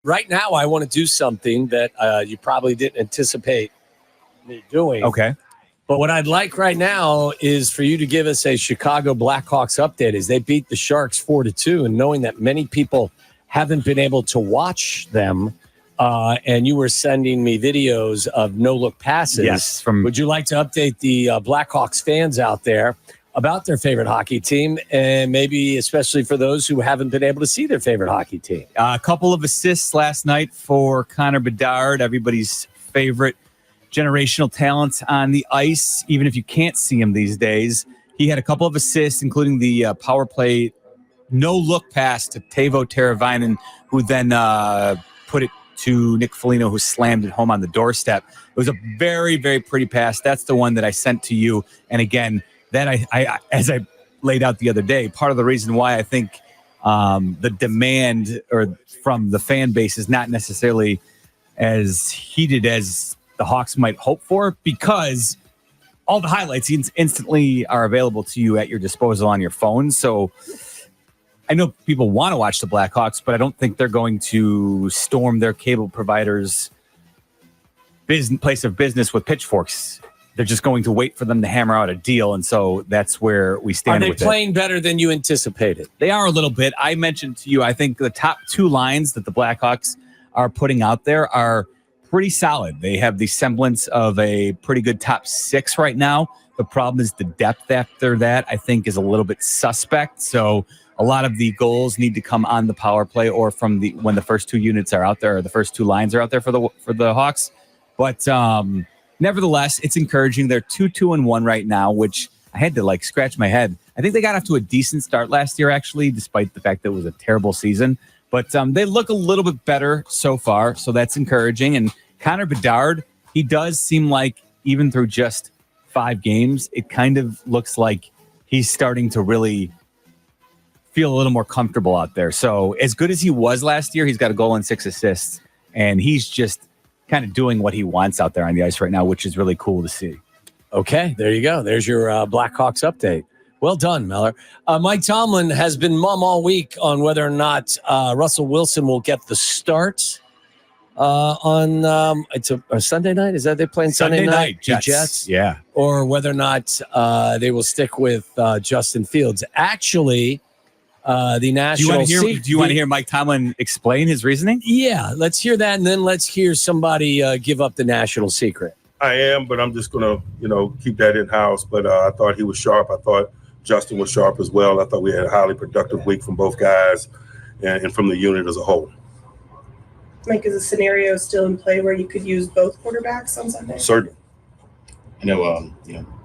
Right now, I want to do something that you probably didn't anticipate me doing. Okay. But what I'd like right now is for you to give us a Chicago Blackhawks update as they beat the Sharks 4-2, and knowing that many people haven't been able to watch them, and you were sending me videos of no-look passes. Yes. Would you like to update the Blackhawks fans out there about their favorite hockey team, and maybe especially for those who haven't been able to see their favorite hockey team? A couple of assists last night for Connor Bedard, everybody's favorite generational talent on the ice, even if you can't see him these days. He had a couple of assists, including the power play no-look pass to Teuvo Teravainen, who then put it to Nick Foligno, who slammed it home on the doorstep. It was a very, very pretty pass. That's the one that I sent to you. And again, that I as I laid out the other day, part of the reason why I think the demand or from the fan base is not necessarily as heated as the Hawks might hope for, because all the highlights instantly are available to you at your disposal on your phone. So I know people want to watch the Blackhawks, but I don't think they're going to storm their cable providers' place of business with pitchforks. They're just going to wait for them to hammer out a deal, and so that's where we stand with it. Are they playing better than you anticipated? They are a little bit. I mentioned to you, I think the top two lines that the Blackhawks are putting out there are pretty solid. They have the semblance of a pretty good top six right now. The problem is the depth after that, I think, is a little bit suspect. So a lot of the goals need to come on the power play or from when the first two units are out there, or the first two lines are out there for the Hawks. But nevertheless, it's encouraging. They're 2-2-1 right now, which I had to scratch my head. I think they got off to a decent start last year, actually, despite the fact that it was a terrible season. But they look a little bit better so far, so that's encouraging. And Connor Bedard, he does seem like, even through just 5 games, it kind of looks like he's starting to really feel a little more comfortable out there. So as good as he was last year, he's got a goal and 6 assists, and he's just kind of doing what he wants out there on the ice right now, which is really cool to see. Okay, there you go. There's your Blackhawks update. Well done, Meller. Mike Tomlin has been mum all week on whether or not Russell Wilson will get the start on it's a Sunday night. Is that they're playing Sunday night? Jets. Yeah. Or whether or not they will stick with Justin Fields. Actually, the national. Do you want to hear Mike Tomlin explain his reasoning? Yeah, let's hear that, and then let's hear somebody give up the national secret. I am, but I'm just going to, keep that in-house. But I thought he was sharp. I thought Justin was sharp as well. I thought we had a highly productive week from both guys and from the unit as a whole. Mike, is a scenario still in play where you could use both quarterbacks on Sunday? Certainly. I know,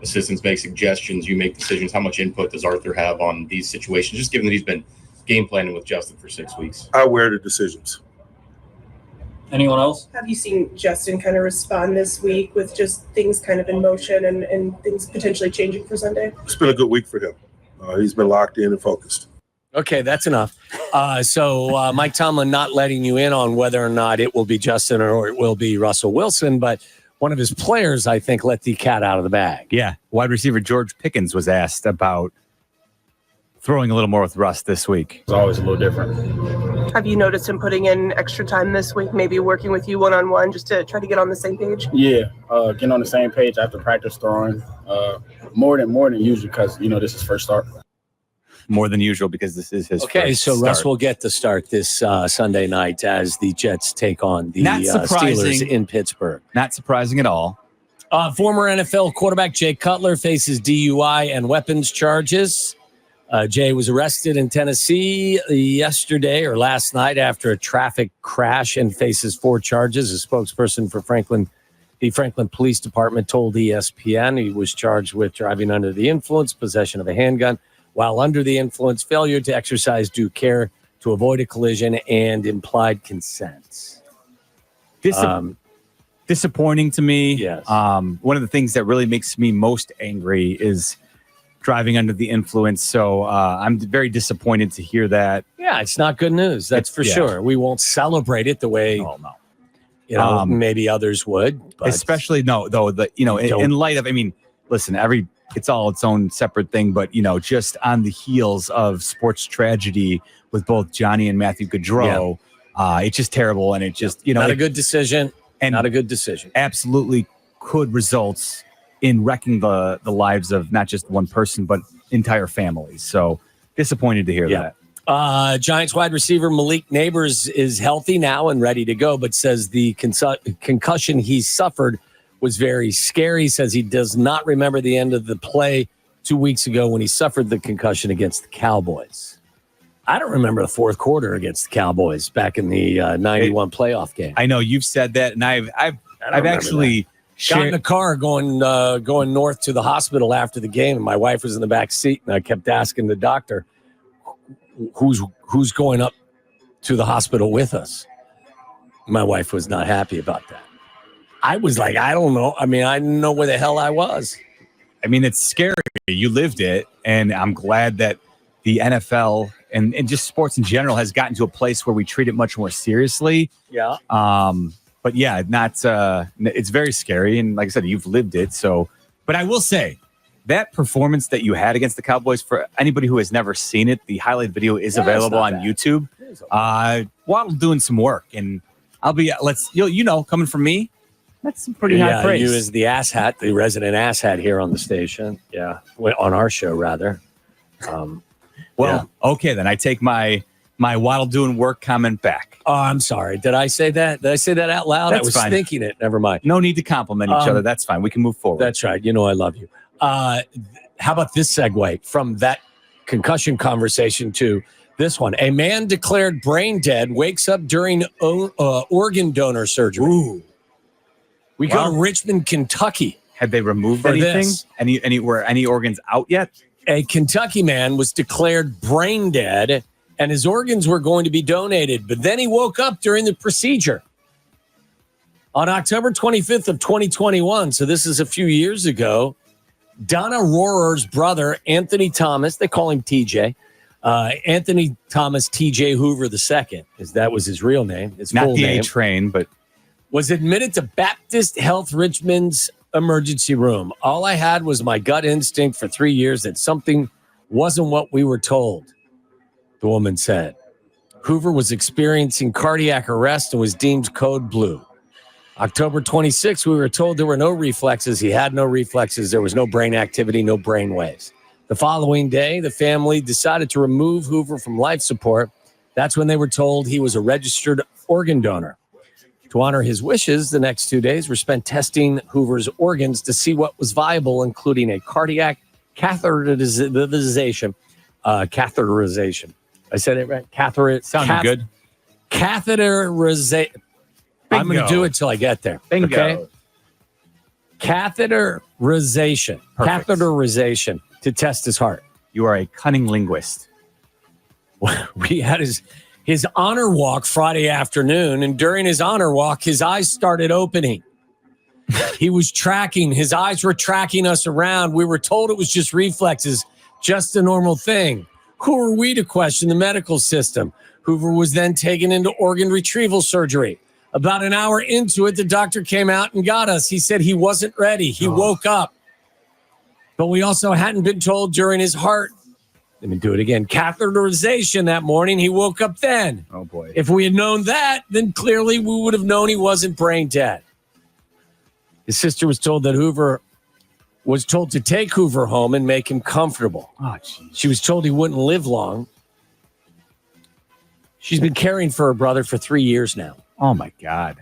assistants make suggestions, you make decisions. How much input does Arthur have on these situations, just given that he's been game planning with Justin for 6 weeks? I wear the decisions. Anyone else? Have you seen Justin kind of respond this week with just things kind of in motion and things potentially changing for Sunday? It's been a good week for him. He's been locked in and focused. Okay, that's enough. So Mike Tomlin not letting you in on whether or not it will be Justin or it will be Russell Wilson, but one of his players, I think, let the cat out of the bag. Yeah. Wide receiver George Pickens was asked about throwing a little more with Russ this week. It's always a little different. Have you noticed him putting in extra time this week, maybe working with you one-on-one just to try to get on the same page? Yeah, getting on the same page after practice throwing. More than usual because, this is first start. More than usual because this is his first start. Russ will get the start this Sunday night as the Jets take on the Steelers in Pittsburgh. Not surprising at all. Former NFL quarterback Jay Cutler faces DUI and weapons charges. Jay was arrested in Tennessee yesterday or last night after a traffic crash and faces 4 charges. A spokesperson for the Franklin Police Department told ESPN he was charged with driving under the influence, possession of a handgun while under the influence, failure to exercise due care to avoid a collision, and implied consent. Disappointing to me. Yes. One of the things that really makes me most angry is driving under the influence. So I'm very disappointed to hear that. Yeah, it's not good news. That's for sure. We won't celebrate it the way maybe others would. But especially in light of, listen, it's all its own separate thing, but just on the heels of sports tragedy with both Johnny and Matthew Gaudreau, It's just terrible, and it just not a good decision. And not a good decision. Absolutely could result in wrecking the lives of not just one person but entire families. So disappointed to hear that. Giants wide receiver Malik Neighbors is healthy now and ready to go, but says the concussion he suffered was very scary. He says he does not remember the end of the play 2 weeks ago when he suffered the concussion against the Cowboys. I don't remember the fourth quarter against the Cowboys back in the 91 playoff game. I know you've said that, and I've actually got in a car going north to the hospital after the game, and my wife was in the back seat, and I kept asking the doctor, who's going up to the hospital with us? My wife was not happy about that. I was like, I don't know. I mean, I didn't know where the hell I was. I mean, it's scary. You lived it, and I'm glad that the NFL and just sports in general has gotten to a place where we treat it much more seriously. Yeah. But yeah, it's very scary. And like I said, you've lived it. So, but I will say that performance that you had against the Cowboys, for anybody who has never seen it, the highlight video is available on YouTube. Waddle doing some work, and coming from me, that's some pretty high praise. You as the asshat, the resident asshat here on the station. Yeah. On our show, rather. Okay, then I take my Waddle doing work comment back. Oh, I'm sorry. Did I say that? Did I say that out loud? That's I was fine. thinking it. Never mind. No need to compliment each other. That's fine. We can move forward. That's right. You know I love you. How about this segue from that concussion conversation to this one? A man declared brain dead wakes up during organ donor surgery. Ooh. We go to Richmond, Kentucky. Had they removed anything? Were any organs out yet? A Kentucky man was declared brain dead, and his organs were going to be donated. But then he woke up during the procedure. On October 25th of 2021, so this is a few years ago, Donna Rohrer's brother, Anthony Thomas, they call him TJ, Anthony Thomas TJ Hoover II, because that was his real name. His Not full the name. A-Train, but was admitted to Baptist Health Richmond's emergency room. All I had was my gut instinct for 3 years that something wasn't what we were told, the woman said. Hoover was experiencing cardiac arrest and was deemed code blue. October 26th, we were told there were no reflexes. He had no reflexes. There was no brain activity, no brain waves. The following day, the family decided to remove Hoover from life support. That's when they were told he was a registered organ donor. To honor his wishes, the next 2 days were spent testing Hoover's organs to see what was viable, including a cardiac catheterization. Catheterization. I said it right? Sounded good. Catheterization. I'm going to do it till I get there. Bingo. Okay? Catheterization. Perfect. Catheterization to test his heart. You are a cunning linguist. We had his honor walk Friday afternoon, and during his honor walk, his eyes started opening. He was tracking. His eyes were tracking us around. We were told it was just reflexes, just a normal thing. Who are we to question the medical system? Hoover was then taken into organ retrieval surgery. About an hour into it, the doctor came out and got us. He said he wasn't ready. He woke up. But we also hadn't been told during his heart. Let me do it again. Catheterization that morning. He woke up then. Oh, boy. If we had known that, then clearly we would have known he wasn't brain dead. His sister was told that Hoover was told to take Hoover home and make him comfortable. Oh, geez. She was told he wouldn't live long. She's been caring for her brother for 3 years now. Oh, my God.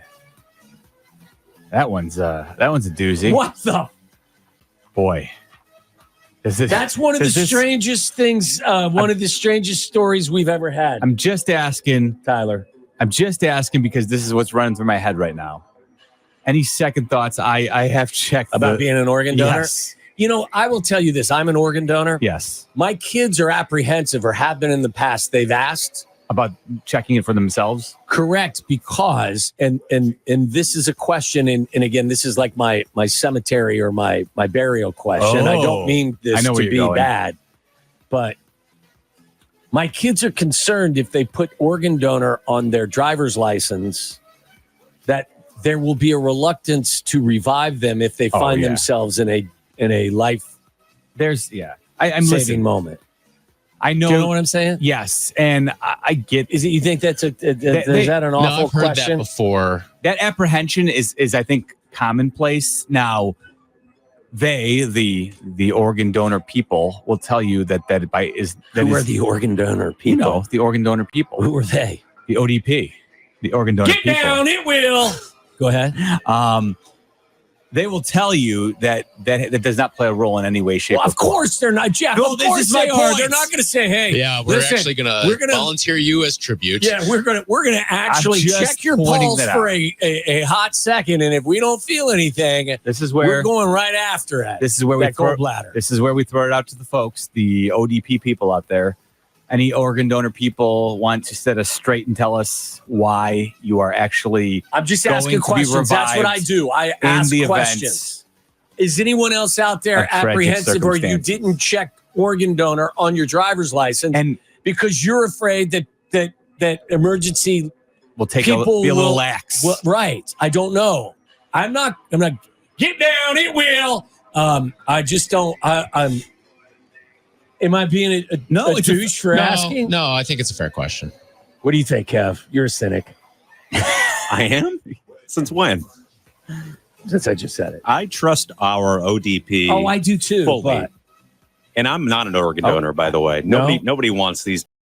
That one's a doozy. What the? Boy. That's one of the strangest things, one of the strangest stories we've ever had. I'm just asking, Tyler. I'm just asking because this is what's running through my head right now. Any second thoughts? I have checked About being an organ donor? Yes. You know, I will tell you this. I'm an organ donor. Yes. My kids are apprehensive or have been in the past. They've asked. About checking it for themselves? Correct, because, and this is a question, and again, this is like my cemetery or my burial question. I don't mean this to be bad, but my kids are concerned if they put organ donor on their driver's license that there will be a reluctance to revive them if they find themselves in a life I'm saving moment. I know. Do you know what I'm saying? Yes, and I get. Is it? You think that's is that an awful I've heard question? that before. That apprehension is I think commonplace now. The organ donor people will tell you that Who are the organ donor people? You know, the organ donor people. Who are they? The ODP, the organ donor people. Get down, it will. Go ahead. They will tell you that does not play a role in any way, shape, Well, or of course they're not, Jeff. No, of this course is my they are. point. They're not going to say, "Hey, Yeah, we're listen, actually gonna volunteer you as tribute. Yeah, we're gonna actually just check your pointing pulse that for out. a hot second, and if we don't feel anything, This is we're where going right after it. this is where we that throw gallbladder. This is where we throw it out to the folks, the ODP people out there. Any organ donor people want to set us straight and tell us why you are actually I'm just going asking to be questions. That's what I revived do. I in ask the questions. events. Is anyone else out there Of tragic apprehensive, or you circumstance. didn't check organ donor on your driver's license, And because you're afraid that emergency we'll take people be a little will- lax. Well, right. I don't know. I'm not. Get down. It will. I just don't. I'm. Am I being a it's a- douche for asking? No, I think it's a fair question. What do you think, Kev? You're a cynic. I am? Since when? Since I just said it. I trust our ODP Oh, I do too. fully. But And I'm not an organ donor, by the way. Nobody wants these